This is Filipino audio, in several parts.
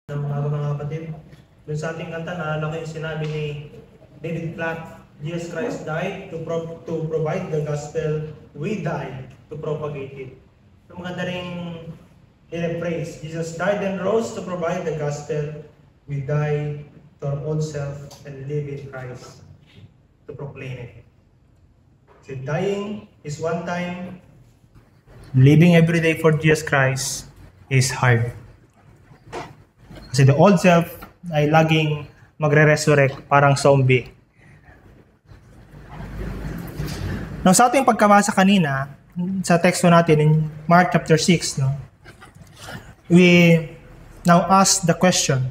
Ng mga kapatid. Dun sa ating kanta, naalala ko yung sinabi ni David Platt, Jesus Christ died to provide the gospel, we died to propagate it. So maganda rin i-rephrase, Jesus died and rose to provide the gospel, we died to our own self and live in Christ to proclaim it. So dying is one time, living every day for Jesus Christ is hard. Kasi the old self ay laging magre-resurrect parang zombie. Now, sa ating pagkabasa kanina, sa teksto natin in Mark chapter 6, no, we now ask the question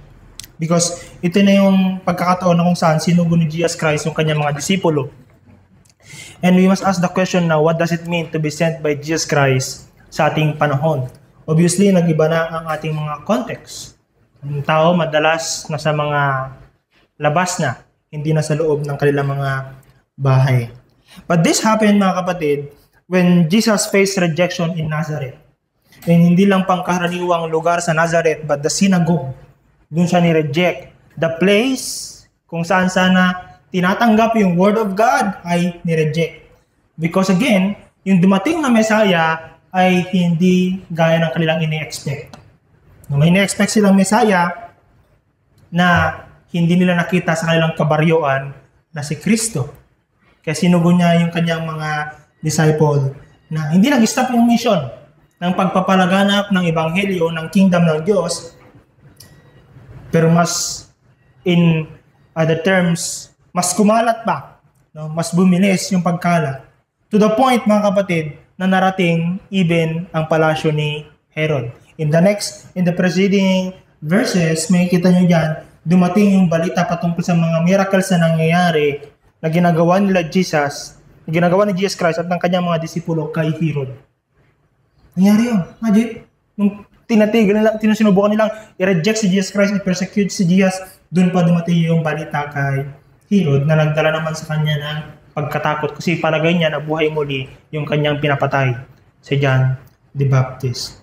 because ito na yung pagkakataon na kung saan sinugo ni Jesus Christ yung kanyang mga disipulo. And we must ask the question now, what does it mean to be sent by Jesus Christ sa ating panahon? Obviously, nag-iba na ang ating mga context. Ang tao madalas nasa mga labas na, hindi na sa loob ng kanilang mga bahay. But this happened, mga kapatid, when Jesus faced rejection in Nazareth. And hindi lang pangkaraniwang lugar sa Nazareth, but the synagogue. Doon siya ni-reject. The place kung saan sana tinatanggap yung word of God ay ni-reject. Because again, yung dumating na Messiah ay hindi gaya ng kanilang ini-expect. May ina-expect silang Messiah na hindi nila nakita sa kanilang kabaryoan na si Kristo. Kaya sinugo niya yung kanyang mga disciple na hindi nag-stop yung mission ng pagpapalaganap ng ebanghelyo ng kingdom ng Diyos, pero mas in other terms, mas kumalat pa, no? Mas bumilis yung pagkalat. To the point, mga kapatid, na narating even ang palasyo ni Herod. In the preceding verses, makikita nyo dyan, dumating yung balita patungkol sa mga miracles na nangyayari na ginagawa ni Jesus Christ at ng kanyang mga disipulo kay Herod. Nangyari yun. Imagine, nung sinubukan nilang i-reject si Jesus Christ, i-persecute si Jesus, doon pa dumating yung balita kay Herod na nagdala naman sa kanya ng pagkatakot kasi palagay niya na buhay muli yung kanyang pinapatay, si John the Baptist.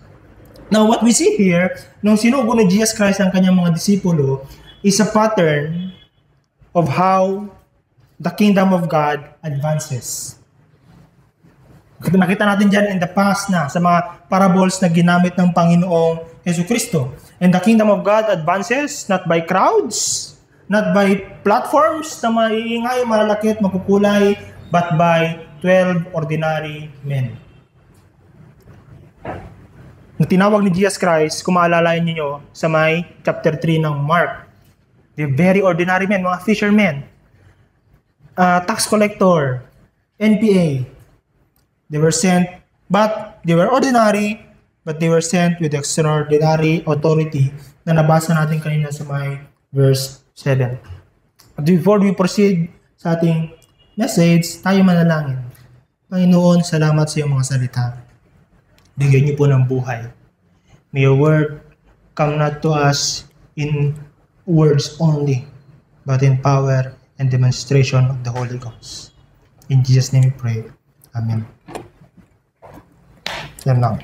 Now, what we see here, nung sinugo ni Jesus Christ ang kanyang mga disipulo, is a pattern of how the kingdom of God advances. Nakita natin dyan in the past na sa mga parables na ginamit ng Panginoong Jesucristo. And the kingdom of God advances not by crowds, not by platforms na maiingay, malalaki at makukulay, but by 12 ordinary men. Na tinawag ni Jesus Christ, kung maalalayan niyo sa may chapter 3 ng Mark. The very ordinary men, mga fishermen, tax collector, NPA. They were sent, but they were ordinary, but they were sent with extraordinary authority na nabasa natin kanina sa may verse 7. But before we proceed sa ating message, tayo manalangin. Panginoon, salamat sa iyong mga salita. Bigyan niyo po ng buhay. May your word come not to us in words only, but in power and demonstration of the Holy Ghost. In Jesus' name we pray. Amen. Yan lang.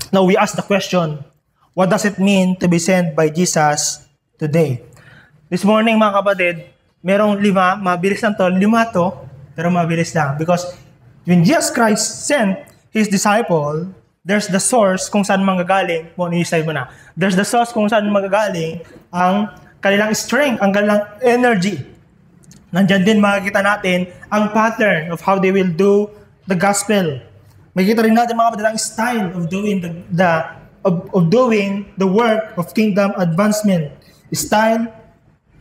Now we ask the question, what does it mean to be sent by Jesus today? This morning, mga kapatid, merong 5, mabilis lang to, 5 to, pero mabilis lang. Because when Jesus Christ sent His disciple, there's the source kung saan manggagaling, i-slide mo na. There's the source kung saan manggagaling ang kanilang strength, ang kanilang energy. Nandyan din makikita natin ang pattern of how they will do the gospel. Makikita rin natin mga kapatid ang style of doing the work of kingdom advancement. Style,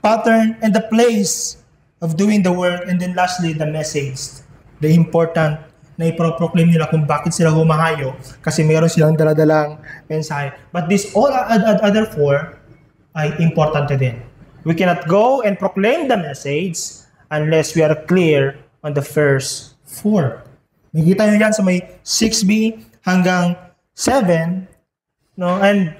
pattern, and the place of doing the work, and then lastly, the message. The important na iproproclaim nila kung bakit sila humahayo kasi meron silang daladalang mensahe. But this all other 4 ay important din. We cannot go and proclaim the message unless we are clear on the first 4. Nakikita nyo yan sa may 6b hanggang 7. No? And,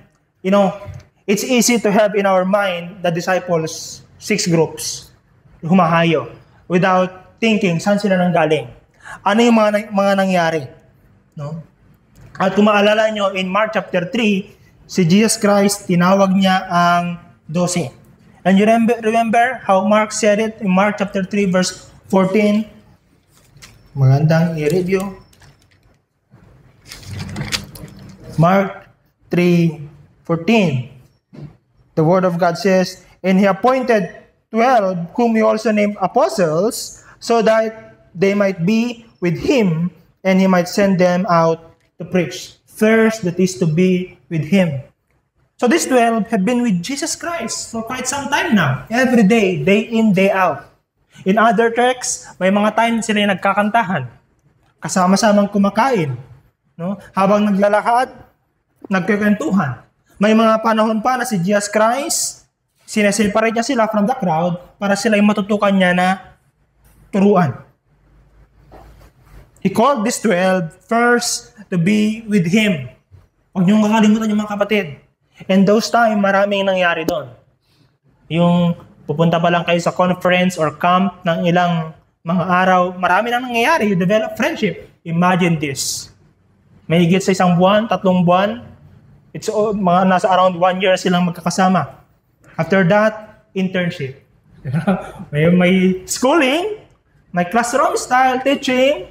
it's easy to have in our mind the disciples, 6 groups, humahayo, without thinking, saan sila nanggaling? Ano yung mga nangyari? No? At kung maalala nyo, in Mark chapter 3, si Jesus Christ, tinawag niya ang 12. And you remember how Mark said it in Mark chapter 3 verse 14? Magandang i-review. Mark 3:14. The Word of God says, "And he appointed 12, whom he also named apostles, so that they might be with him, and he might send them out to preach." First, that is to be with him. So these 12 have been with Jesus Christ for quite some time now. Every day, day in, day out. In other texts, may mga times sila yung nagkakantahan. Kasama-samang kumakain. No? Habang naglalakad, nagkikwentuhan. May mga panahon pa na si Jesus Christ, sineseparate niya sila from the crowd para sila yung matutukan niya na turuan. He called these 12 first to be with Him. Huwag niyong makalimutan yung mga kapatid. And those time, maraming nangyari doon. Yung pupunta pa lang kayo sa conference or camp ng ilang mga araw, marami nang nangyayari. You develop friendship. Imagine this. May higit sa 1 buwan, 3 buwan, it's mga nasa around 1 year silang magkakasama. After that, internship. may schooling, may classroom style teaching,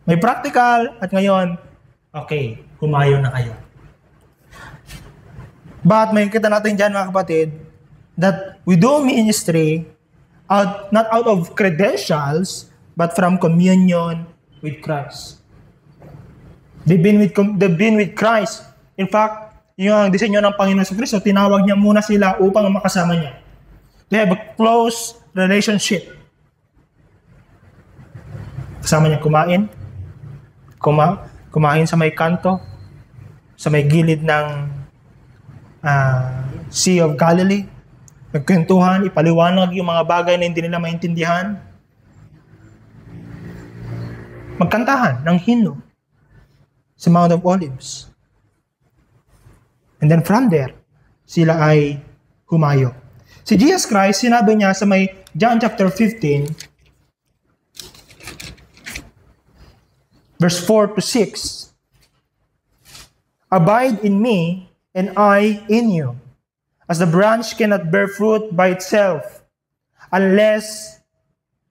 may practical, at ngayon, okay, humayo na kayo. But may kita natin dyan mga kapatid, that we do ministry not out of credentials, but from communion with Christ. They've been with Christ. In fact, yung disenyo ng Panginoon sa Kristo, tinawag niya muna sila upang makasama niya. They have a close relationship. Kasama niya kumain sa may kanto, sa may gilid ng Sea of Galilee. Nagkwentuhan, ipaliwanag yung mga bagay na hindi nila maintindihan. Magkantahan ng hymno sa Mount of Olives. And then from there, sila ay humayo. Si Jesus Christ, sinabi niya sa may John chapter 15, verse 4 to 6, "Abide in me, and I in you. As the branch cannot bear fruit by itself, unless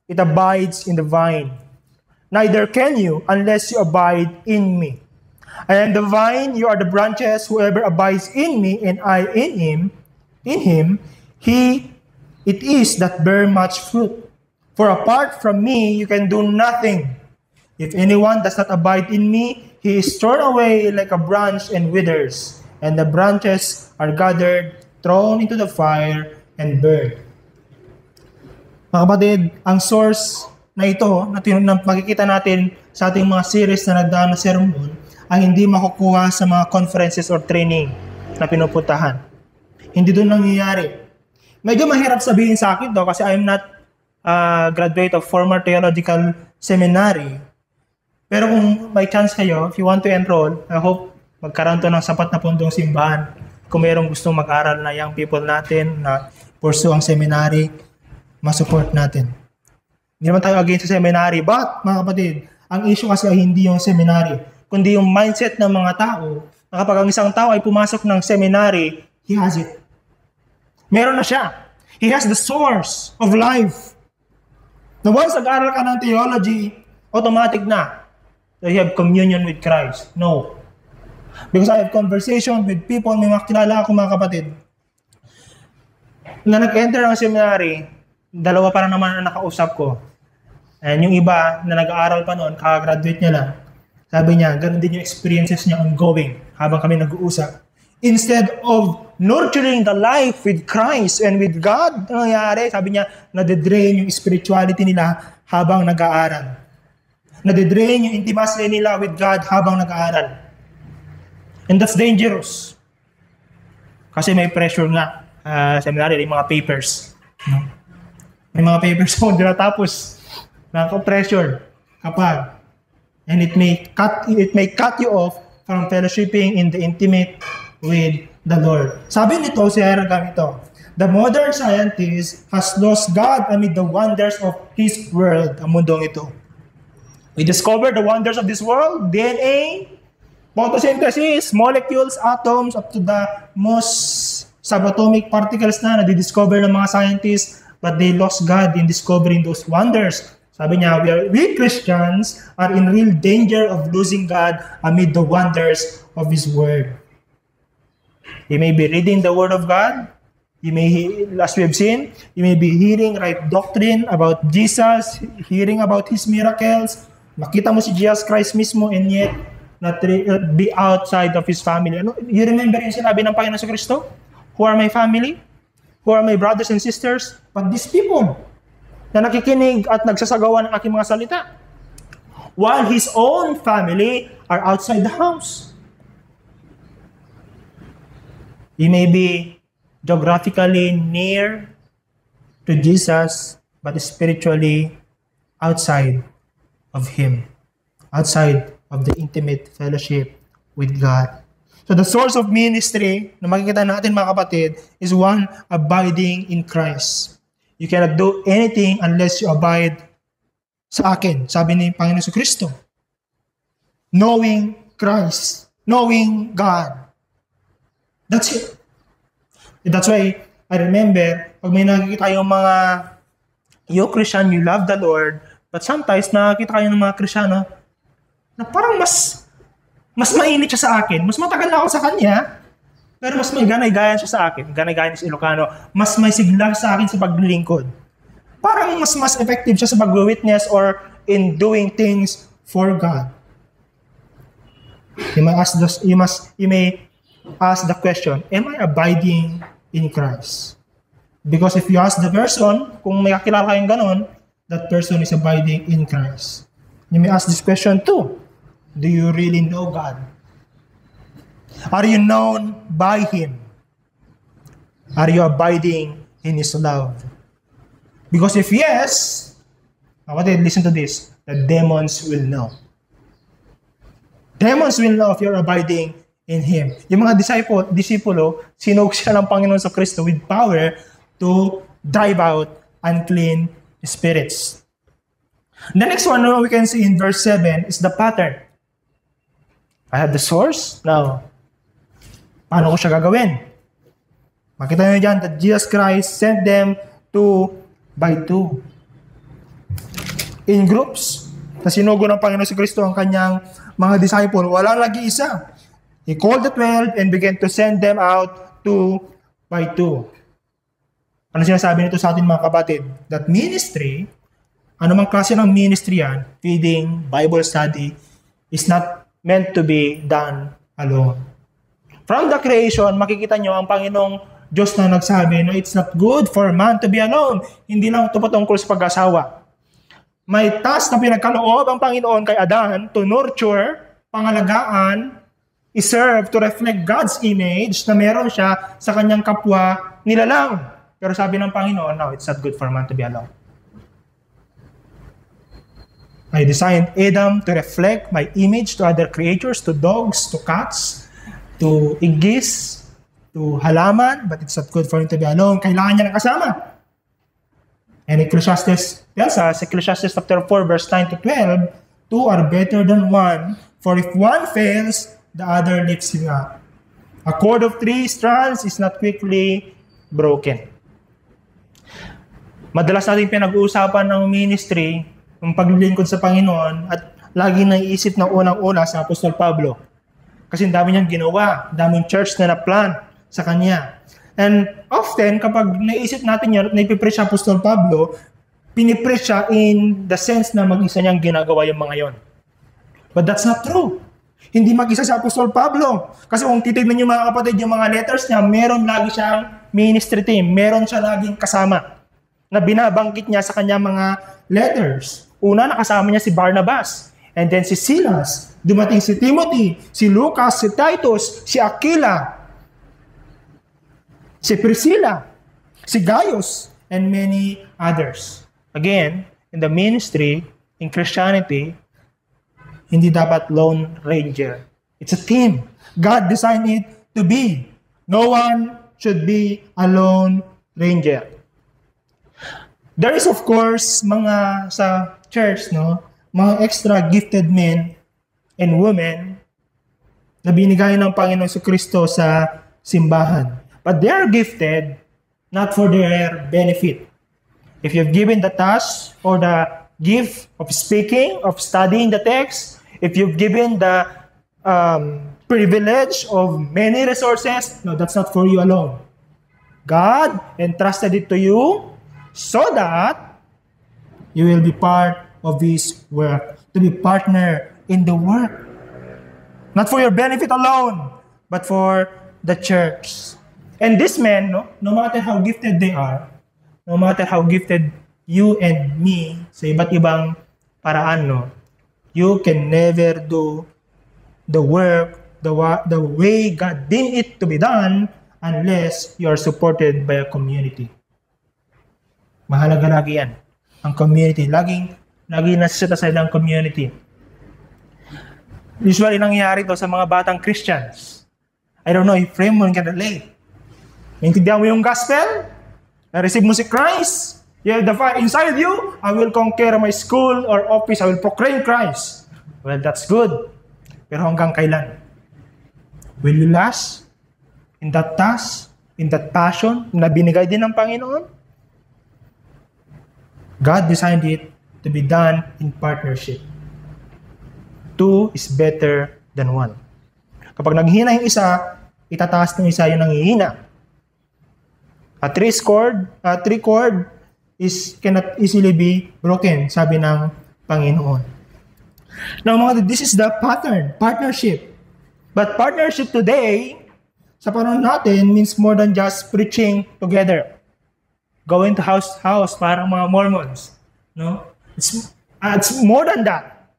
it abides in the vine. Neither can you, unless you abide in me. I am the vine, you are the branches. Whoever abides in me, and I in him, it is that bear much fruit. For apart from me, you can do nothing. If anyone does not abide in me, he is thrown away like a branch and withers, and the branches are gathered, thrown into the fire, and burned." Mga kapatid, ang source na ito, na makikita natin sa ating mga series na nagdaan na sermon, ay hindi makukuha sa mga conferences or training na pinupuntahan. Hindi doon nangyayari. Medyo mahirap sabihin sa akin daw kasi I'm not a graduate of former theological seminary. Pero kung may chance kayo, if you want to enroll, I hope magkaroon to ng sapat na pundong simbahan. Kung mayroong gustong mag-aral na young people natin na pursue ang seminary, masupport natin. Hindi naman tayo against sa seminary, but mga kapatid, ang issue kasi ay hindi yung seminary, kundi yung mindset ng mga tao na kapag ang isang tao ay pumasok ng seminary, he has it. Meron na siya. He has the source of life. Na once nag-aral ka ng theology, automatic na that you have communion with Christ. No. Because I have conversation with people, may mga kilala ako mga kapatid, na nag-enter ng seminary, 2 pa lang naman ang nakausap ko. And yung iba na nag-aaral pa noon, kakagraduate niya lang, sabi niya, ganun din yung experiences niya ongoing habang kami nag-uusap. Instead of nurturing the life with Christ and with God, ano nangyari? Sabi niya, nade-drain yung spirituality nila habang nag-aaral. Nade-drain yung intimacy nila with God habang nag-aaral. And that's dangerous. Kasi may pressure nga. Seminary, may mga papers. No? May mga papers kung hindi natapos. Nakaka-pressure kapag. And it may cut you off from fellowshipping in the intimate with the Lord. Sabi nito, ganito, "The modern scientist has lost God amid the wonders of His world." Ang mundong ito. We discovered the wonders of this world, DNA, photosynthesis, molecules, atoms, up to the most subatomic particles na di-discover ng mga scientists, but they lost God in discovering those wonders. Sabi niya, we Christians are in real danger of losing God amid the wonders of His Word. You may be reading the Word of God. You may, as we have seen, you may be hearing right doctrine about Jesus, hearing about His miracles. Makita mo si Jesus Christ mismo and yet not be outside of His family. You remember yung sinabi ng Panginoon sa Kristo? Who are my family? Who are my brothers and sisters? But these people na nakikinig at nagsasagawa ng aking mga salita, while His own family are outside the house. You may be geographically near to Jesus, but spiritually outside of Him, outside of the intimate fellowship with God. So the source of ministry na makikita natin mga kapatid is one abiding in Christ. You cannot do anything unless you abide sa akin, sabi ni Panginoon Kristo. Knowing Christ, knowing God. That's it. That's why I remember, pag may nakikita yung mga, you Christian, you love the Lord, but sometimes nakikita kayo ng mga Kristiyano na parang mas mainit siya sa akin, mas matagal na ako sa Kanya, pero mas may ganay-gayan siya sa akin, ganay-gayan si Ilocano, mas may sigla sa akin sa paglilingkod. Parang mas effective siya sa pag-witness or in doing things for God. You may ask the question, am I abiding in Christ? Because if you ask the person, kung may kakilala kayong ganon, that person is abiding in Christ. You may ask this question too. Do you really know God? Are you known by Him? Are you abiding in His love? Because if yes, listen to this, the demons will know. Demons will know if you're abiding in Him. Yung mga disipulo, sinog siya ng Panginoon sa Kristo with power to drive out unclean spirits. The next one we can see in verse 7 is the pattern. I have the source. Now, paano ko siya gagawin? Makita nyo dyan that Jesus Christ sent them 2 by 2. In groups. Na sinugo ng Panginoon si Kristo ang kanyang mga disciple. Wala lagi isa. He called the 12 and began to send them out 2 by 2. Ano sinasabi nito sa atin mga kapatid? That ministry, anumang klase ng ministry yan, feeding, Bible study, is not meant to be done alone. From the creation, makikita nyo ang Panginoong Diyos na nagsabi na it's not good for man to be alone. Hindi lang ito patungkol sa pag-asawa. May task na pinagkaloob ang Panginoon kay Adan to nurture, pangalagaan, iserve, to reflect God's image na meron siya sa kanyang kapwa nilalang. Pero sabi ng Panginoon, no, it's not good for man to be alone. I designed Adam to reflect my image to other creatures, to dogs, to cats, to igis, to halaman, but it's not good for him to be alone. Kailangan niya ng kasama. And Ecclesiastes tells us, Ecclesiastes chapter 4, verse 9 to 12, 2 are better than 1, for if one fails, the other lifts him up. A cord of 3 strands is not quickly broken. Madalas natin pinag-uusapan ng ministry, ng paglilingkod sa Panginoon, at lagi naiisip ng unang-una sa Apostol Pablo. Kasi dami niyang ginawa, daming church na na-plan sa kanya. And often, kapag naisip natin yan, naipipreach siya Apostol Pablo, pinipreach siya in the sense na mag-isa niyang ginagawa yung mga yon. But that's not true. Hindi mag-isa si Apostol Pablo. Kasi kung titignan niyo mga kapatid, yung mga letters niya, meron lagi siyang ministry team, meron siya laging kasama na binabangkit niya sa kanya mga letters. Una, nakasama niya si Barnabas. And then si Silas. Dumating si Timothy, si Lucas, si Titus, si Aquila, si Priscilla, si Gaius, and many others. Again, in the ministry, in Christianity, hindi dapat lone ranger. It's a team. God designed it to be. No one should be a lone ranger. There is of course mga sa church, no, mga extra gifted men and women na binigay ng Panginoon Kristo sa simbahan. But they are gifted not for their benefit. If you've given the task or the gift of speaking, of studying the text, if you've given the privilege of many resources, no, that's not for you alone. God entrusted it to you so that you will be part of His work, to be partner in the work. Not for your benefit alone, but for the church. And these men, no matter how gifted they are, no matter how gifted you and me sa iba't ibang paraan, you can never do the work the way God deemed it to be done unless you are supported by a community. Mahalaga lagi yan. Ang community. Laging nasa side ng community. Usually nangyayari to sa mga batang Christians. I don't know if Raymond can relate. Naintindihan mo yung gospel? Na-receive mo si Christ? You have the fire inside you? I will conquer my school or office. I will proclaim Christ. Well, that's good. Pero hanggang kailan? Will you last in that task, in that passion na binigay din ng Panginoon? God designed it to be done in partnership. 2 is better than 1. Kapag naghihina yung isa, itataas ng isa yung nanghihina. A 3 chord cannot easily be broken, sabi ng Panginoon. Now, this is the pattern, partnership. But partnership today, sa panahon natin, means more than just preaching together. Going to house to house, parang mga Mormons. No? It's more than that.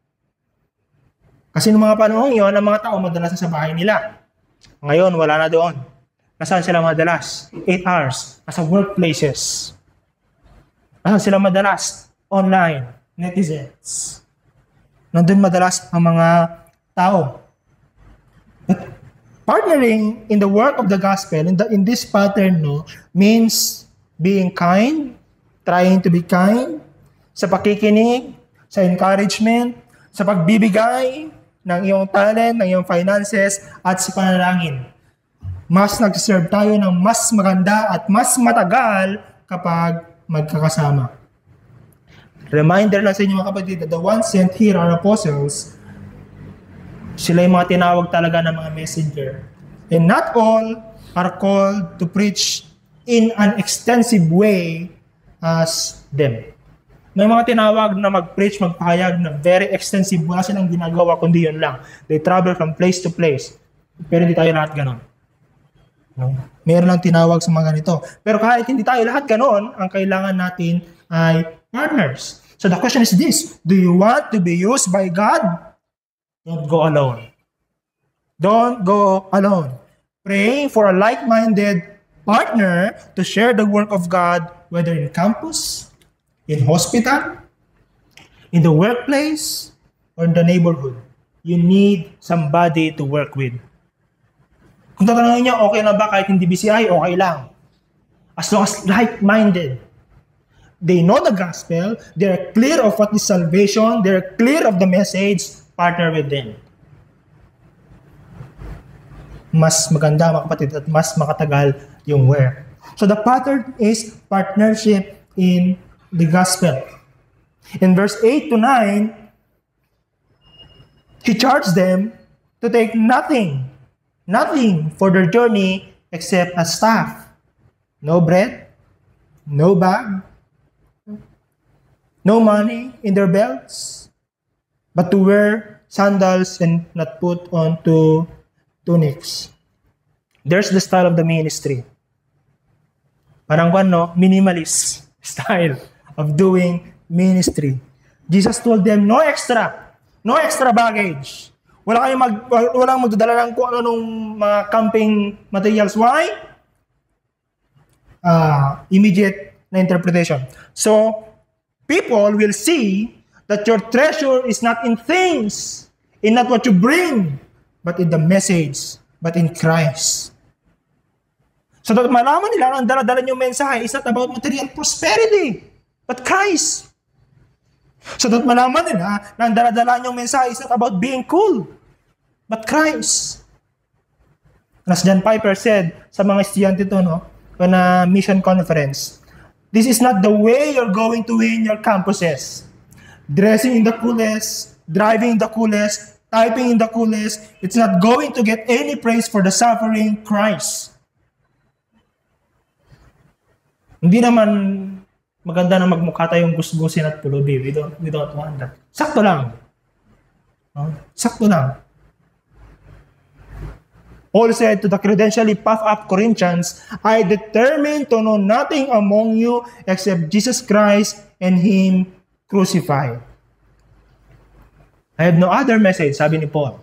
Kasi noong mga panahon yun, ang mga tao madalas sa bahay nila. Ngayon, wala na doon. Nasaan sila madalas? 8 hours. Nasa workplaces. Nasaan sila madalas? Online. Netizens. Nandun madalas ang mga tao. But partnering in the work of the gospel, in this pattern, means being kind, trying to be kind, sa pakikinig, sa encouragement, sa pagbibigay ng iyong talent, ng iyong finances, at sa panalangin. Mas nag-serve tayo ng mas maganda at mas matagal kapag magkakasama. Reminder lang sa inyo mga kapatid that the ones sent here are apostles. Sila yung mga tinawag talaga ng mga messenger. And not all are called to preach in an extensive way as them. May mga tinawag na mag-preach, magpahayag na very extensive. Wala silang ginagawa, kundi yun lang. They travel from place to place. Pero hindi tayo lahat ganon. No? Meron lang tinawag sa mga ganito. Pero kahit hindi tayo lahat ganon, ang kailangan natin ay partners. So the question is this: do you want to be used by God? Don't go alone. Don't go alone. Pray for a like-minded partner to share the work of God, whether in campus, in hospital, in the workplace, or in the neighborhood. You need somebody to work with. Kung tatanungin niyo, okay na ba kahit hindi BCI? Okay lang. As long as like-minded. They know the gospel, they're clear of what is salvation, they're clear of the message, partner with them. Mas maganda mga kapatid at mas makatagal yung work. So the pattern is partnership in the gospel. In verse 8 to 9, he charged them to take nothing for their journey except a staff. No bread, no bag, no money in their belts, but to wear sandals and not put on tunics. There's the style of the ministry. Parang minimalist style of doing ministry. Jesus told them, no extra baggage. Walang magdadala ng kung ano nung mga camping materials. Why? Immediate na interpretation. So, people will see that your treasure is not in things, in not what you bring, but in the message, but in Christ. So that malaman nila ang dala-dala niyong mensahe is not about material prosperity, but Christ. So that malaman nila na ang dala-dala niyong mensahe is not about being cool, but Christ. As John Piper said sa mga estudyante ito, no, on a mission conference, this is not the way you're going to win your campuses. Dressing in the coolest, driving the coolest, typing in the coolest, it's not going to get any praise for the suffering Christ. Hindi naman maganda na magmukha tayong gusgusin at pulubi. We don't want that. Sakto lang. No? Sakto lang. Paul said to the credentially puffed up Corinthians, I determined to know nothing among you except Jesus Christ and Him crucified. I have no other message, sabi ni Paul.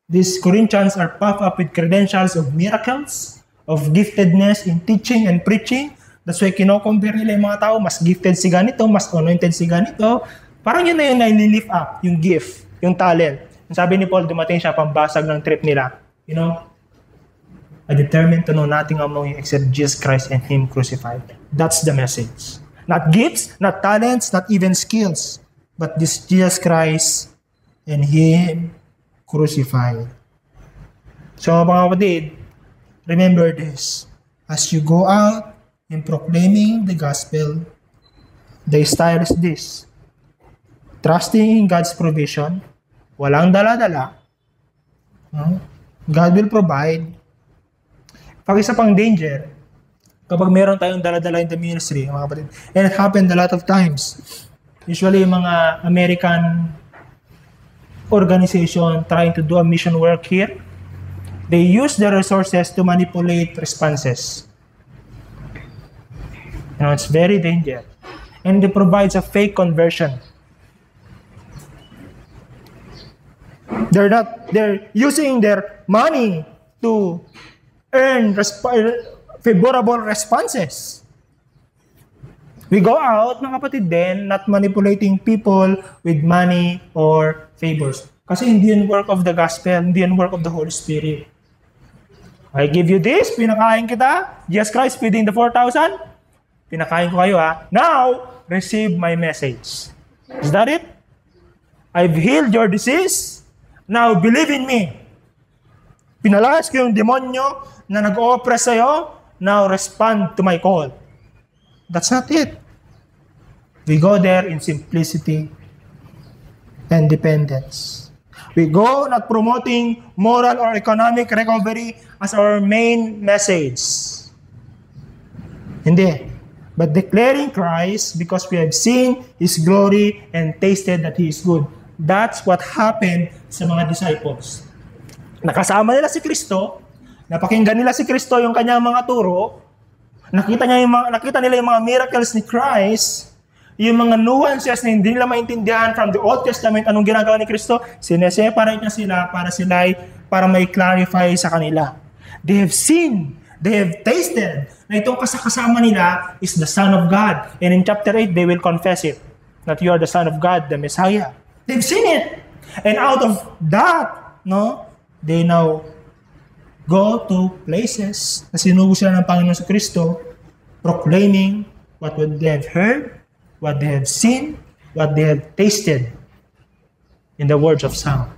These Corinthians are puffed up with credentials of miracles, of giftedness in teaching and preaching. That's why kino-compare nila yung mga tao, mas gifted si ganito, mas anointed si ganito. Parang yun na yun na nililift up, yung gift, yung talent. Sabi ni Paul, dumating siya pambasag ng trip nila. You know, I determined to know nothing among you except Jesus Christ and Him crucified. That's the message. Not gifts, not talents, not even skills, but this Jesus Christ and Him crucified. So mga kapatid, remember this. As you go out in proclaiming the gospel, the style is this. Trusting in God's provision, walang dala-dala. God will provide. Pag isa pang danger, kapag meron tayong dala-dala in the ministry, mga kapatid, and it happened a lot of times. Usually, yung mga American organization trying to do a mission work here, they use their resources to manipulate responses. You know, it's very dangerous. And it provides a fake conversion. They're using their money to earn favorable responses. We go out, mga kapatid din, not manipulating people with money or favors. Kasi hindi yun work of the gospel, hindi yun work of the Holy Spirit. I give you this, pinakain kita, Jesus Christ feeding the 4,000, pinakain ko kayo ha. Now, receive my message. Is that it? I've healed your disease. Now, believe in me. Pinalayas ko yung demonyo na nag-o-oppress sa'yo. Now, respond to my call. That's not it. We go there in simplicity and dependence. We go not promoting moral or economic recovery as our main message. Hindi. But declaring Christ because we have seen His glory and tasted that He is good. That's what happened sa mga disciples. Nakasama nila si Kristo, napakinggan nila si Kristo yung kanyang mga turo, nakita nila yung mga miracles ni Christ, yung mga nuances na hindi nila maintindihan from the Old Testament, anong ginagawa ni Kristo, sineseparate niya sila para may clarify sa kanila. They have seen, they have tasted na itong kasama nila is the Son of God. And in chapter 8, they will confess it, that you are the Son of God, the Messiah. They've seen it. And out of that, they now go to places na sinugo sila ng Panginoon sa Kristo, proclaiming what they have heard, what they have seen, what they have tasted in the words of Psalm.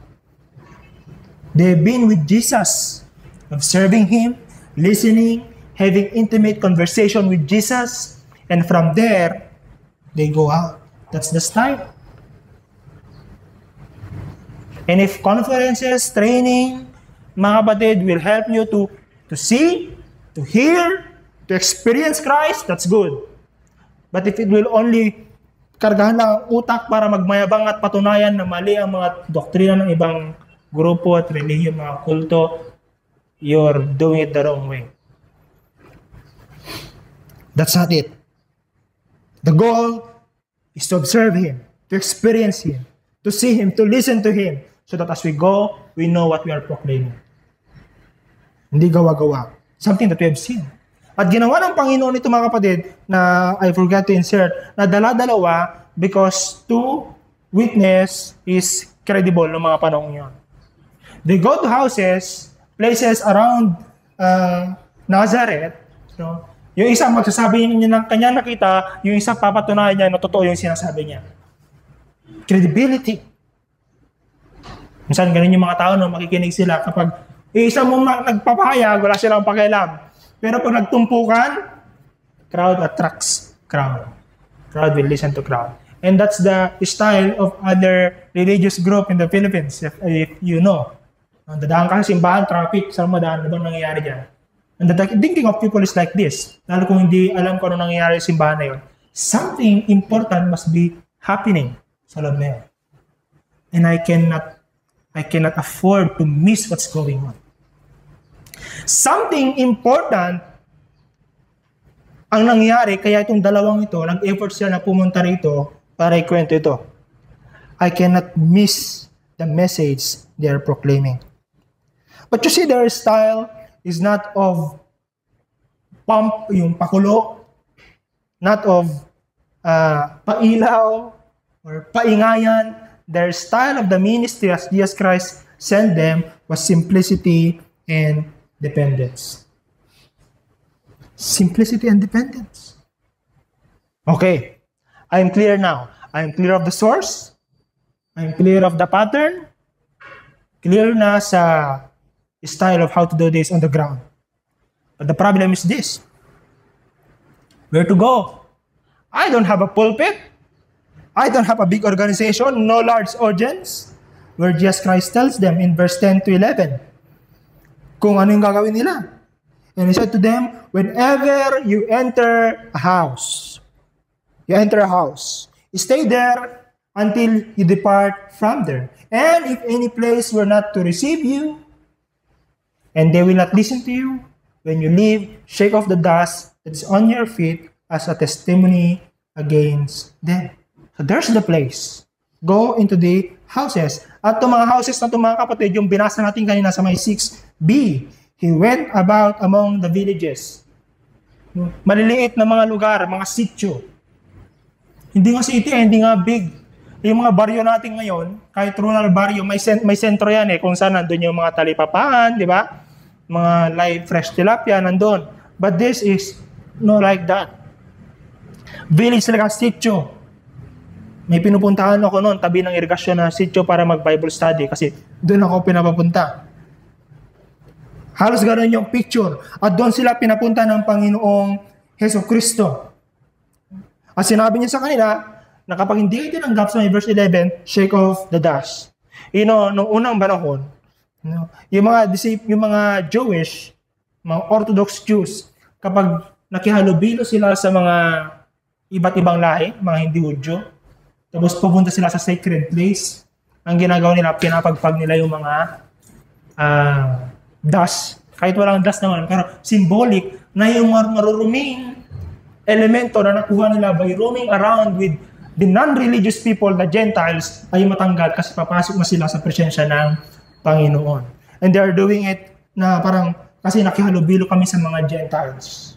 They have been with Jesus, observing Him, listening, having intimate conversation with Jesus, and from there, they go out. That's the style. And if conferences, training, mga kapatid, will help you to see, to hear, to experience Christ, that's good. But if it will only kargahan lang ang utak para magmayabang at patunayan na mali ang mga doktrina ng ibang grupo at relihiyon, mga kulto, you're doing it the wrong way. That's not it. The goal is to observe Him, to experience Him, to see Him, to listen to Him, so that as we go, we know what we are proclaiming. Hindi gawa-gawa. Something that we have seen. At ginawa ng Panginoon ito, mga kapatid, na I forgot to insert, na dala-dalawa because to witness is credible ng mga panahon yun. They go to houses, places around Nazareth. Yung isa magsasabi niya ng kanya nakita, yung isa papatunayan niya na totoo yung sinasabi niya. credibility. Minsan ganun yung mga tao, no, makikinig sila kapag isa mo nagpapahayag, wala silang pakialam. Pero pag nagtumpukan, crowd attracts crowd. Crowd will listen to crowd. And that's the style of other religious group in the Philippines, if you know. Dadaan ka sa simbahan, traffic, saan madaan, ano bang nangyayari dyan? And the thinking of people is like this. Lalo kung hindi alam kung ano nangyayari sa simbahan na yun. Something important must be happening sa loob na yun. And I cannot afford to miss what's going on. Something important ang nangyari, kaya itong dalawang ito, nag-effort sila na pumunta rito para ikwento ito. I cannot miss the message they are proclaiming. But you see, their style is not of pump, yung pakulo, not of pailaw or paingayan. Their style of the ministry as Jesus Christ sent them was simplicity and dependence. Simplicity and dependence. Okay, I am clear now. I am clear of the source. I am clear of the pattern. Clear na sa style of how to do this on the ground. But the problem is this. Where to go? I don't have a pulpit. I don't have a big organization, no large audience. Where Jesus Christ tells them in verse 10 to 11, kung ano yung gagawin nila. And he said to them, whenever you enter a house, stay there until you depart from there. And if any place were not to receive you, and they will not listen to you, when you leave, shake off the dust that is on your feet as a testimony against them. So there's the place. Go into the houses. At itong mga houses na itong mga kapatid, yung binasa natin kanina sa may 6b, he went about among the villages. Maliliit na mga lugar, mga sityo. Hindi nga city, hindi nga big. Yung mga baryo natin ngayon, kahit rural baryo, may sentro yan kung saan nandun yung mga talipapaan, di ba? Mga live fresh tilapia, nandun. But this is no like that. Village like a sityo. May pinupuntahan ako noon, tabi ng irigasyon na sityo para mag-Bible study kasi doon ako pinapapunta. Halos ganoon yung picture. At doon sila pinapunta ng Panginoong Hesus Kristo. At sinabi niya sa kanila na kapag hindi kayo tinanggap sa verse 11, shake off the dust. You know, nung unang panahon, yung mga Jewish, mga Orthodox Jews, kapag nakihalubilo sila sa mga iba't ibang lahi, mga hindi Hudyo, tapos pupunta sila sa sacred place, ang ginagawa nila, pinapagpag nila yung mga dust. Kahit walang dust naman, pero symbolic na yung maruruming elemento na nakuha nila by roaming around with the non-religious people, the Gentiles, ay matanggal kasi papasok na sila sa presensya ng Panginoon. And they are doing it na parang kasi nakihalubilo kami sa mga Gentiles.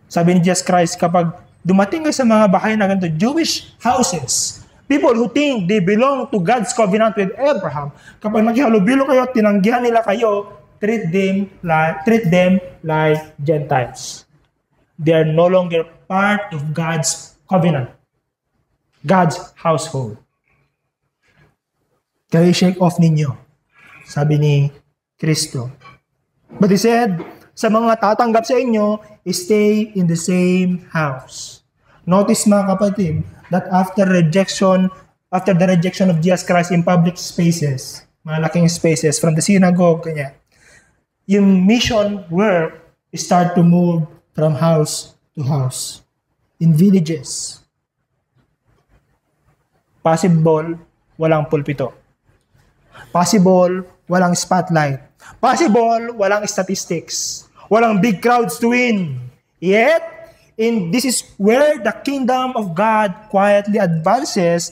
Sabi ni Jesus Christ, kapag dumating kayo sa mga bahay na ganito, Jewish houses, people who think they belong to God's covenant with Abraham, kapag nakihalubilo kayo, tinanggihan nila kayo, treat them like Gentiles. They are no longer part of God's covenant, God's household. Kaya shake off ninyo, sabi ni Kristo. But he said, sa mga tatanggap sa inyo, stay in the same house. Notice mga kapatid, that after the rejection of Jesus Christ in public spaces, malaking spaces, from the synagogue, kanya, yung mission work start to move from house to house. In villages. Possible, walang pulpito. Possible, walang spotlight. Possible, walang statistics. Walang big crowds to win. Yet, this is where the kingdom of God quietly advances.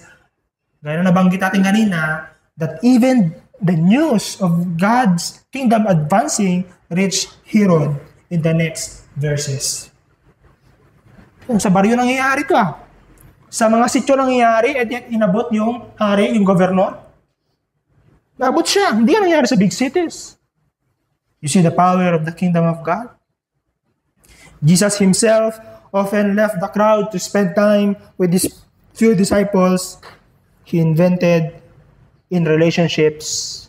Gaya na nabanggit natin kanina, that even the news of God's kingdom advancing reached Herod in the next verses. Sa baryo nangyayari ito Sa mga sityo nangyayari, at yet inabot yung hari, yung governor. Naabot siya. Hindi yan nangyayari sa big cities. You see the power of the kingdom of God? Jesus himself often left the crowd to spend time with his few disciples He invented in relationships,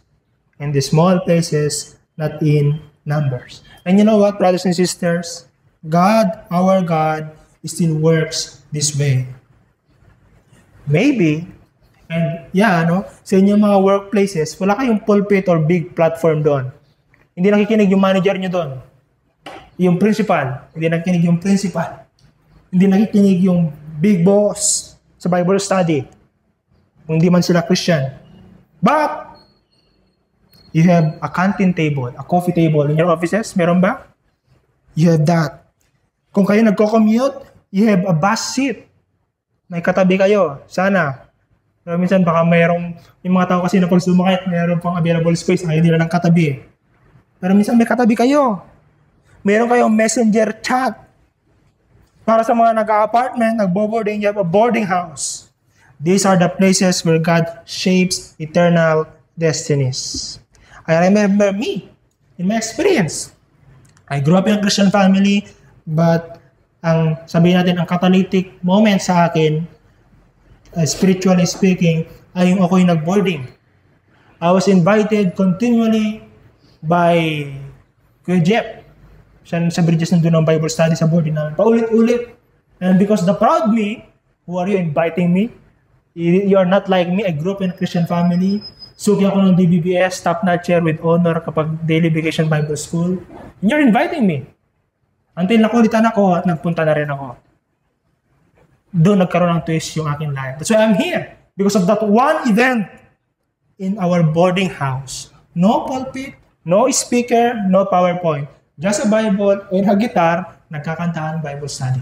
in the small places, not in numbers. And you know what, brothers and sisters? God, our God, still works this way. Maybe, and sa inyong mga workplaces, wala kayong pulpit or big platform doon. Hindi nakikinig yung manager nyo doon. Yung principal, hindi nakikinig yung principal. Hindi nakikinig yung big boss sa Bible study. Kung di man sila Christian. But, you have a canteen table, a coffee table in your offices. Meron ba? You have that. Kung kayo nagko-commute, you have a bus seat. May katabi kayo. Sana. Pero minsan baka mayroong, yung mga tao kasi na pag sumakit, mayroon pang available space, ayaw nila ng katabi. Pero minsan may katabi kayo. Mayroon kayong messenger chat. Para sa mga nag-apartment, nag-boarding, you have a boarding house. These are the places where God shapes eternal destinies. I remember me, in my experience. I grew up in a Christian family, but sabihin natin, ang catalytic moment sa akin, spiritually speaking, ay yung ako'y nag-boarding. I was invited continually by Kuya Jeff. Siya sa Bridges nandun ng Bible study sa boarding namin. Paulit-ulit. And because the proud me, who are you inviting me? You are not like me. I grew up in a Christian family. Suki ako ng DBBS, top-notcher with honor kapag daily vacation Bible school. And you're inviting me. Until nakulitan ako at nagpunta na rin ako. Doon nagkaroon ng twist yung aking life. That's why I'm here. Because of that one event in our boarding house. No pulpit, no speaker, no PowerPoint. Just a Bible and a guitar, nagkakantahan Bible study.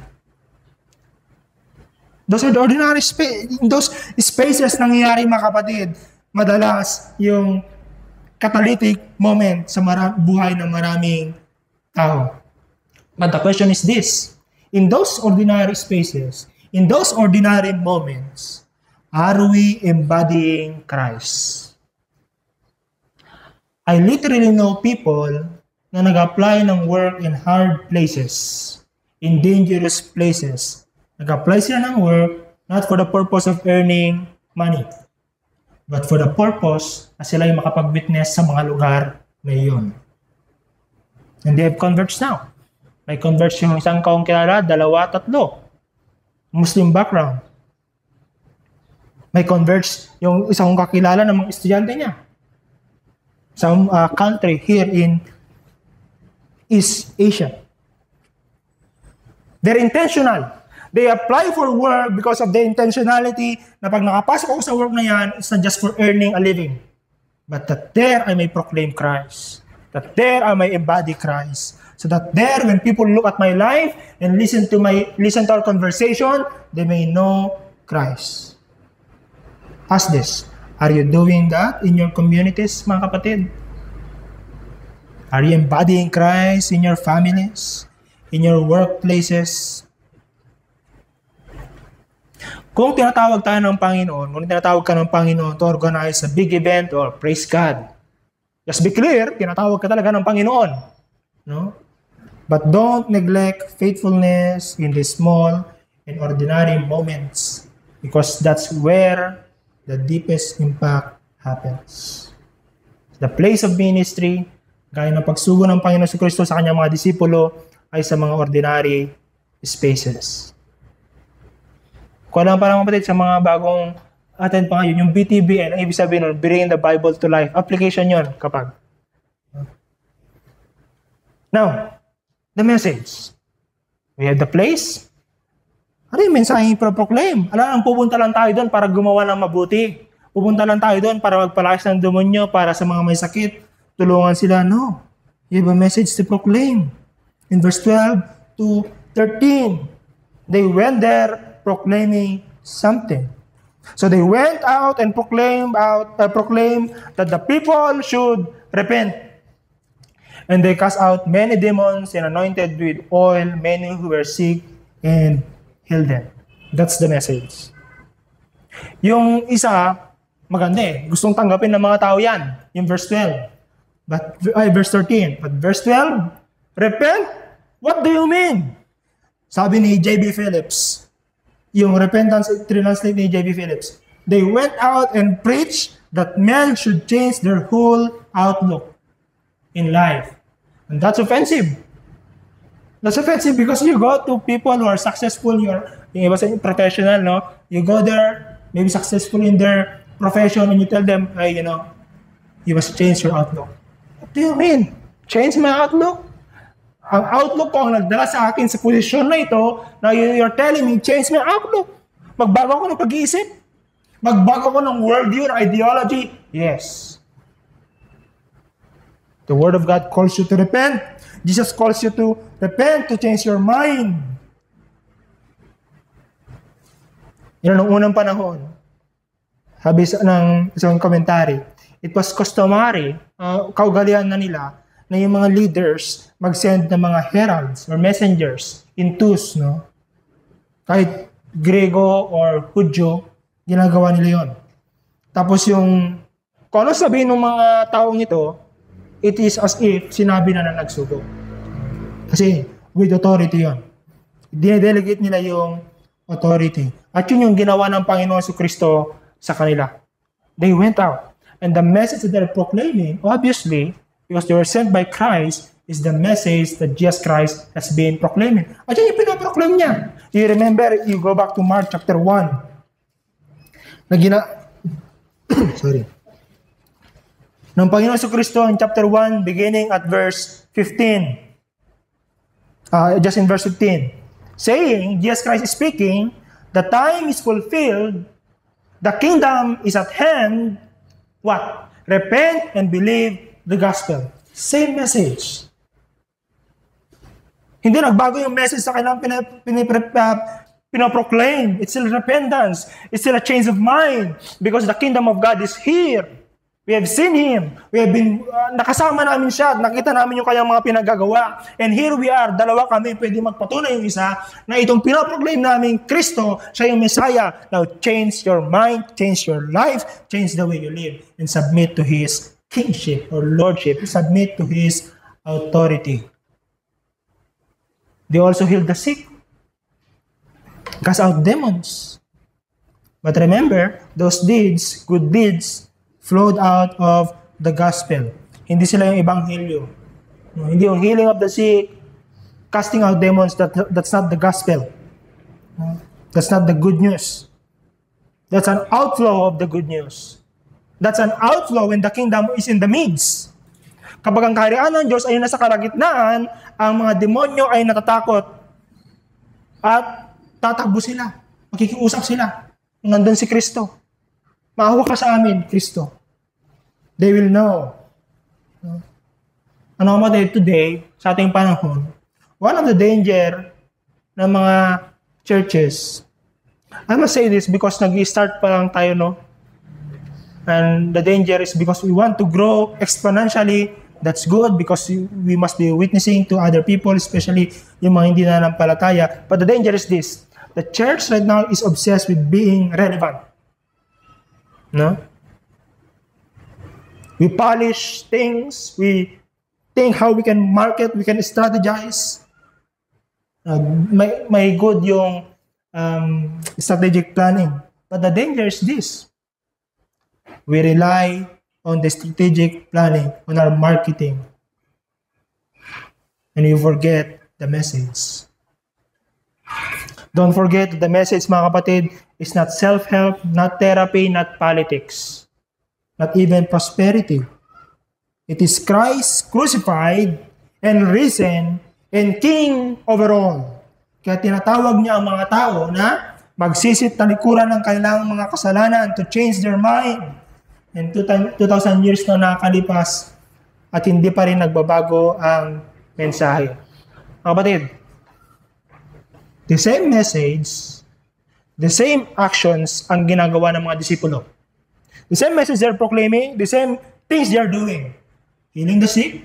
Those are the ordinary in those spaces nangyayari, mga kapatid. Madalas yung catalytic moment sa buhay ng maraming tao. But the question is this: in those ordinary spaces, in those ordinary moments, are we embodying Christ? I literally know people na nag-apply ng work in hard places, in dangerous places. Nag-apply sila ng work not for the purpose of earning money, but for the purpose na sila yung makapag-witness sa mga lugar na iyon. And they have converts now. May converts yung isang kaong kilala, 2, 3. Muslim background. May converts yung isang kakilala ng mga estudyante niya. Some country here in East Asia. They're intentional. They apply for work because of the intentionality na pag nakapasok ako sa work na yan, it's not just for earning a living. But that there I may proclaim Christ. That there I may embody Christ. So that there, when people look at my life and listen to our conversation, they may know Christ. Ask this. Are you doing that in your communities, mga kapatid? Are you embodying Christ in your families, in your workplaces? Kung tinatawag tayo ng Panginoon, kung tinatawag ka ng Panginoon to organize a big event or praise God, just be clear, tinatawag ka talaga ng Panginoon. No? But don't neglect faithfulness in the small and ordinary moments because that's where the deepest impact happens. The place of ministry, gaya ng pagsugo ng Panginoon si Kristo sa kanyang mga disipulo, ay sa mga ordinary spaces. Kung alam pa lang kapatid, sa mga bagong attend pa ngayon, yung BTBN, ay ibig sabihin nun, Bringing the Bible to Life. Application yon kapag. Now, the message. We have the place. Ano yung mensaheng i-proclaim? Alam, pupunta lang tayo doon para gumawa ng mabuti. Pupunta lang tayo doon para magpalakas ng demonyo, para sa mga may sakit. Tulungan sila. No. You have a message to proclaim. In verse 12 to 13, they went there proclaiming something. So they went out and proclaimed that the people should repent. And they cast out many demons and anointed with oil many who were sick and healed them. That's the message. Yung isa, maganda eh. Gustong tanggapin ng mga tao yan. Yung verse 12. Verse 13. But verse 12, repent? What do you mean? Sabi ni J.B. Phillips, yung repentance, translate ni J.B. Phillips, They went out and preached that men should change their whole outlook in life. And that's offensive. That's offensive because you go to people who are successful, yung iba sa professional, no? You go there, maybe successful in their profession, and you tell them, hey, you must change your outlook. What do you mean? Change my outlook? Ang outlook ko ang nagdala sa akin sa posisyon na ito, na you're telling me, change my outlook. Magbago ako ng pag-iisip? Magbago ako ng worldview, ng ideology? Yes. The Word of God calls you to repent. Jesus calls you to repent, to change your mind. Yan ang unang panahon. Sabi ng isang commentary, it was customary, kaugalian na nila, na yung mga leaders mag-send ng mga heralds or messengers in twos, no? Kahit Grego or Hudyo, ginagawa nila yon. Tapos kung ano sabihin ng mga taong ito, it is as if sinabi na nagsugo. Kasi with authority yon. Dinedelegate nila yung authority. At yun yung ginawa ng Panginoon Kristo sa kanila. They went out. And the message that they're proclaiming, obviously, because they were sent by Christ, is the message that Jesus Christ has been proclaiming. At yun yung pinaproclaim niya. You remember, you go back to Mark chapter 1. Sorry. Ng Panginoon Kristo in chapter 1, beginning at verse 15. Just in verse 15. Saying, Jesus Christ is speaking, the time is fulfilled, the kingdom is at hand. What? Repent and believe the gospel. Same message. Hindi nagbago yung message sa kanilang pinoproclaim. It's still repentance. It's still a change of mind because the kingdom of God is here. We have seen Him. We have been, nakasama namin siya. Nakita namin yung kanyang mga pinagagawa. And here we are, dalawa kami, pwede magpatunay yung isa na itong pinoproclaim namin, Kristo, siya yung Messiah. Now, change your mind, change your life, change the way you live, and submit to His kingship or lordship. Submit to His authority. They also healed the sick. Cast out demons. But remember, those deeds, good deeds, flowed out of the gospel. Hindi sila yung ebanghelyo. No, hindi yung healing of the sick, casting out demons, that's not the gospel. No, that's not the good news. That's an outflow of the good news. That's an outflow when the kingdom is in the midst. Kapag ang kaharian ng Diyos ay nasa kalagitnaan, ang mga demonyo ay natatakot at tatakbo sila. Makikiusap sila. Nandun si Kristo. Maawa ka sa amin, Kristo. They will know. Ano mo today, sa ating panahon, one of the danger ng mga churches, I must say this because nag-start pa lang tayo, no? And the danger is because we want to grow exponentially. That's good because we must be witnessing to other people, especially yung mga hindi nanampalataya. But the danger is this. The church right now is obsessed with being relevant. No? We polish things. We think how we can market, we can strategize. May good yung strategic planning. But the danger is this. We rely on the strategic planning, on our marketing. And you forget the message. Don't forget the message, mga kapatid, is not self-help, not therapy, not politics, not even prosperity. It is Christ crucified and risen and King over all. Kaya tinatawag niya ang mga tao na magsisit talikuran ng kailangang mga kasalanan to change their mind. And 2,000 years na nakalipas at hindi pa rin nagbabago ang mensahe. Mga kapatid, the same message, the same actions ang ginagawa ng mga disipulo. The same message they're proclaiming, the same things they're doing. Healing the sick,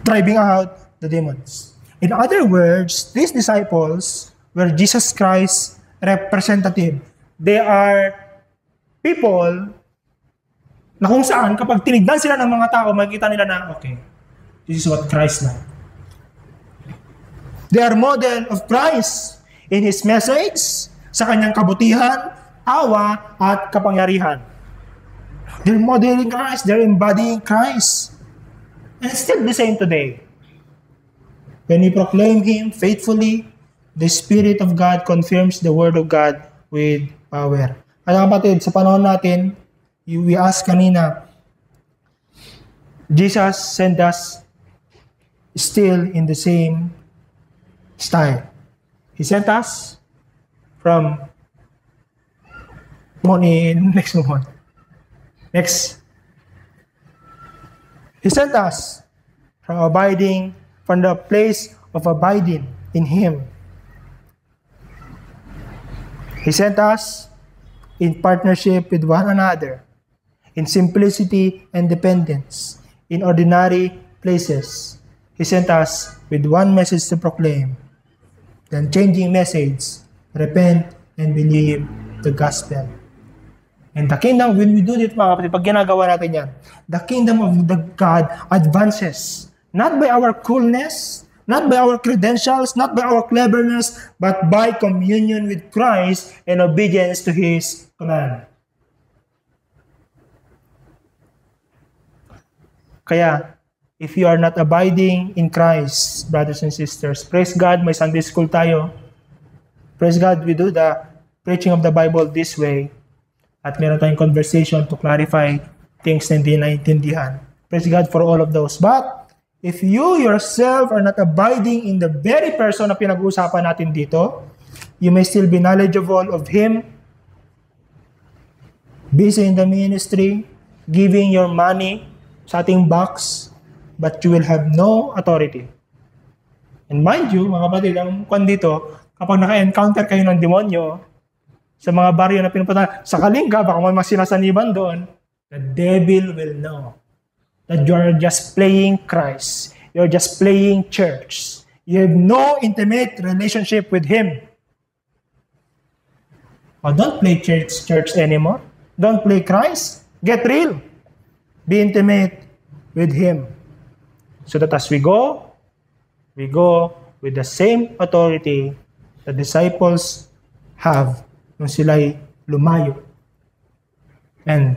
driving out the demons. In other words, these disciples were Jesus Christ's representative. They are people na kung saan kapag tinignan sila ng mga tao, makikita nila na, okay, this is what Christ like. They are model of Christ in His message, sa kanyang kabutihan, awa at kapangyarihan. They're modeling Christ, they're embodying Christ. And it's still the same today. When we proclaim Him faithfully, the Spirit of God confirms the Word of God with power. Kaya kapatid, sa panahon natin, we ask kanina, Jesus sent us still in the same style. He sent us from next. He sent us from the place of abiding in Him. He sent us in partnership with one another, in simplicity and dependence, in ordinary places. He sent us with one message to proclaim, the unchanging message, repent and believe the gospel. And the kingdom, when we do this, mga kapatid, pag ginagawa natin yan, the kingdom of the God advances, not by our coolness, not by our credentials, not by our cleverness, but by communion with Christ and obedience to His command. Kaya, if you are not abiding in Christ, brothers and sisters, praise God, may Sunday school tayo. Praise God, we do the preaching of the Bible this way. At meron tayong conversation to clarify things na hindi naiintindihan. Praise God for all of those. But, if you yourself are not abiding in the very person na pinag-uusapan natin dito, you may still be knowledgeable of Him, busy in the ministry, giving your money sa ating box, but you will have no authority. And mind you, mga kapatid, ang kwan dito, kapag naka-encounter kayo ng demonyo, sa mga baryo na pinupunta, sa Kalinga, baka may mga sinasaniban doon, the devil will know that you are just playing Christ. You're just playing church. You have no intimate relationship with Him. Oh, don't play church anymore. Don't play Christ. Get real. Be intimate with Him. So that as we go with the same authority the disciples have nung sila'y lumayo. And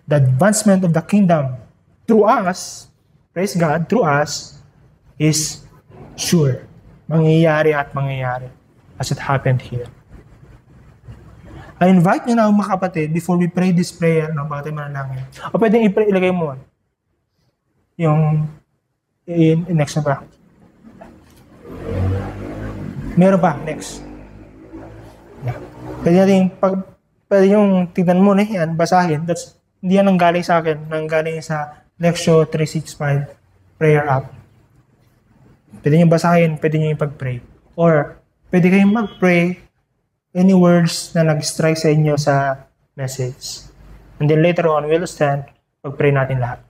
the advancement of the kingdom through us, praise God, through us, is sure. Mangyayari at mangyayari as it happened here. I invite nyo na mga kapatid, before we pray this prayer, bakit tayo manalangin? O pwedeng ilagay mo yung next na ba? Meron pa, next. Yeah. Pwede yung tignan mo na yan, basahin. Hindi yan nanggaling sa akin, nanggaling sa Lectio 365 Prayer App. Pwede nyo basahin, pwede nyo yung pag-pray. Or, pwede kayong mag-pray any words na nag-strike sa inyo sa message. And then later on, we'll stand, pag-pray natin lahat.